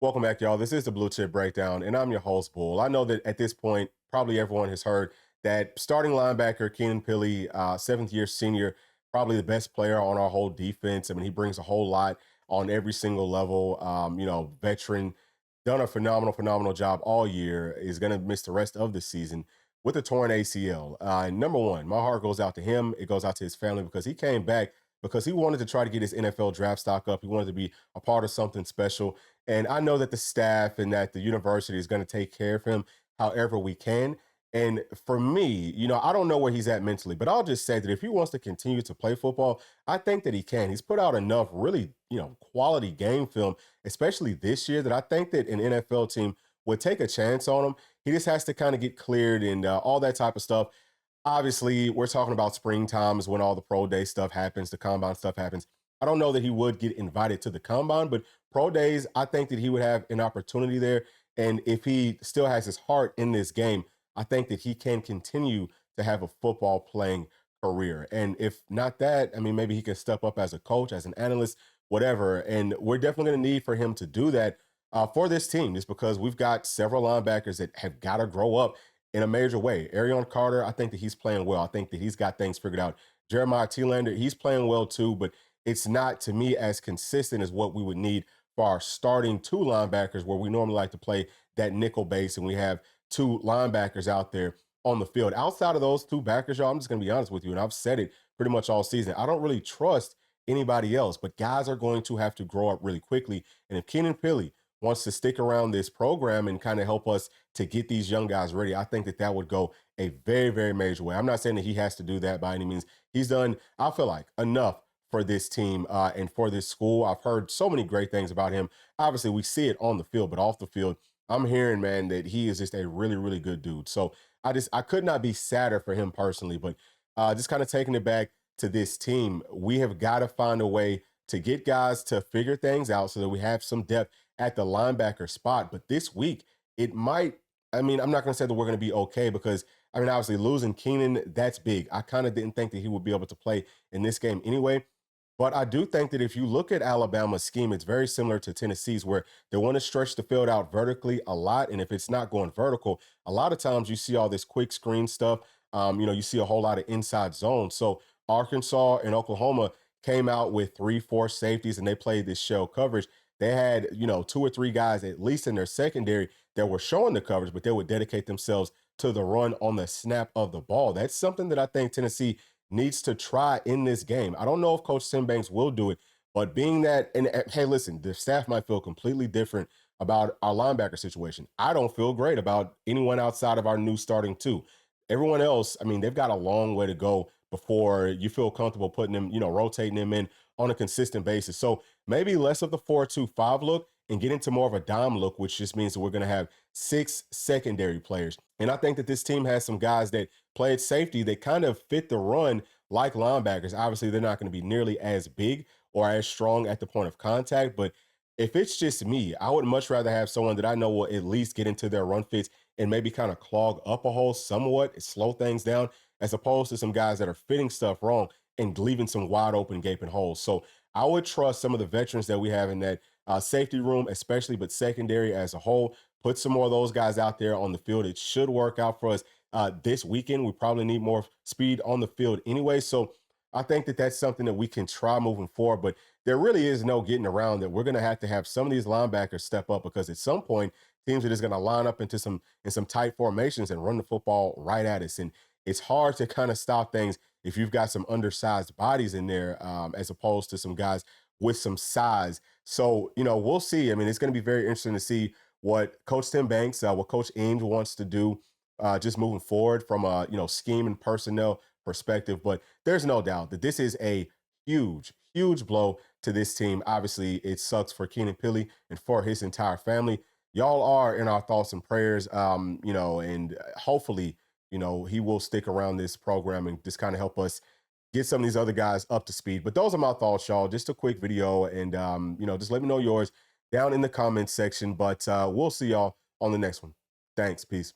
Welcome back, y'all. This is the Bluechip Breakdown, and I'm your host, Bull. I know that at this point, probably everyone has heard that starting linebacker Keenan Pili, seventh-year senior, probably the best player on our whole defense. I mean, he brings a whole lot on every single level. Veteran, done a phenomenal job all year. Is going to miss the rest of the season with a torn ACL. Number one, my heart goes out to him. It goes out to his family because he came back because he wanted to try to get his NFL draft stock up. He wanted to be a part of something special. And I know that the staff and that the university is going to take care of him however we can. And for me, I don't know where he's at mentally, but I'll just say that if he wants to continue to play football, I think that he can. He's put out enough really, quality game film, especially this year, that I think that an NFL team would take a chance on him. He just has to kind of get cleared and all that type of stuff. Obviously, we're talking about springtime is when all the pro day stuff happens, the combine stuff happens. I don't know that he would get invited to the combine, but pro days, I think that he would have an opportunity there. And if he still has his heart in this game, I think that he can continue to have a football playing career. And if not that, I mean, maybe he can step up as a coach, as an analyst, whatever. And we're definitely going to need for him to do that for this team, just because we've got several linebackers that have got to grow up in a major way. Arion Carter, I think that he's playing well. I think that he's got things figured out. Jeremiah Telander, he's playing well too, but it's not to me as consistent as what we would need for our starting two linebackers, where we normally like to play that nickel base and we have two linebackers out there on the field. Outside of those two backers, y'all, I'm just going to be honest with you, and I've said it pretty much all season. I don't really trust anybody else, but guys are going to have to grow up really quickly. And if Keenan Pili wants to stick around this program and kind of help us to get these young guys ready, I think that that would go a very major way. I'm not saying that he has to do that by any means. He's done, I feel like, enough for this team and for this school. I've heard so many great things about him. Obviously, we see it on the field, but off the field, I'm hearing, man, that he is just a really good dude. So I could not be sadder for him personally, but just kind of taking it back to this team, we have got to find a way to get guys to figure things out so that we have some depth at the linebacker spot. But this week, it might, I mean, I'm not going to say that we're going to be okay because, I mean, obviously losing Keenan, that's big. I kind of didn't think that he would be able to play in this game anyway. But I do think that if you look at Alabama's scheme, it's very similar to Tennessee's, where they want to stretch the field out vertically a lot. And if it's not going vertical, a lot of times you see all this quick screen stuff. You see a whole lot of inside zone. So Arkansas and Oklahoma came out with 3-4 safeties and they played this shell coverage. They had, two or three guys, at least in their secondary, that were showing the coverage, but they would dedicate themselves to the run on the snap of the ball. That's something that I think Tennessee needs to try in this game. I don't know if Coach Tim Banks will do it, but being that, and hey, listen, the staff might feel completely different about our linebacker situation. I don't feel great about anyone outside of our new starting two. Everyone else, I mean, they've got a long way to go before you feel comfortable putting them, rotating them in on a consistent basis. So maybe less of the 4-2-5 look and get into more of a dime look, which just means that we're going to have 6 secondary players. And I think that this team has some guys that played safety that kind of fit the run like linebackers. Obviously, they're not going to be nearly as big or as strong at the point of contact, but if it's just me, I would much rather have someone that I know will at least get into their run fits and maybe kind of clog up a hole somewhat, slow things down, as opposed to some guys that are fitting stuff wrong and leaving some wide open gaping holes. So I would trust some of the veterans that we have in that safety room, especially, but secondary as a whole. Put some more of those guys out there on the field. It should work out for us this weekend. We probably need more speed on the field anyway. So I think that that's something that we can try moving forward. But there really is no getting around that. We're going to have some of these linebackers step up because at some point teams are just going to line up into some tight formations and run the football right at us. And it's hard to kind of stop things if you've got some undersized bodies in there as opposed to some guys with some size. So, we'll see. I mean, it's going to be very interesting to see what Coach Tim Banks, what Coach Ames wants to do just moving forward from a, scheme and personnel perspective. But there's no doubt that this is a huge blow to this team. Obviously, it sucks for Keenan Pili and for his entire family. Y'all are in our thoughts and prayers, and hopefully, he will stick around this program and just kind of help us get some of these other guys up to speed. But those are my thoughts, y'all. Just a quick video, and just let me know yours down in the comments section. But we'll see y'all on the next one. Thanks. Peace.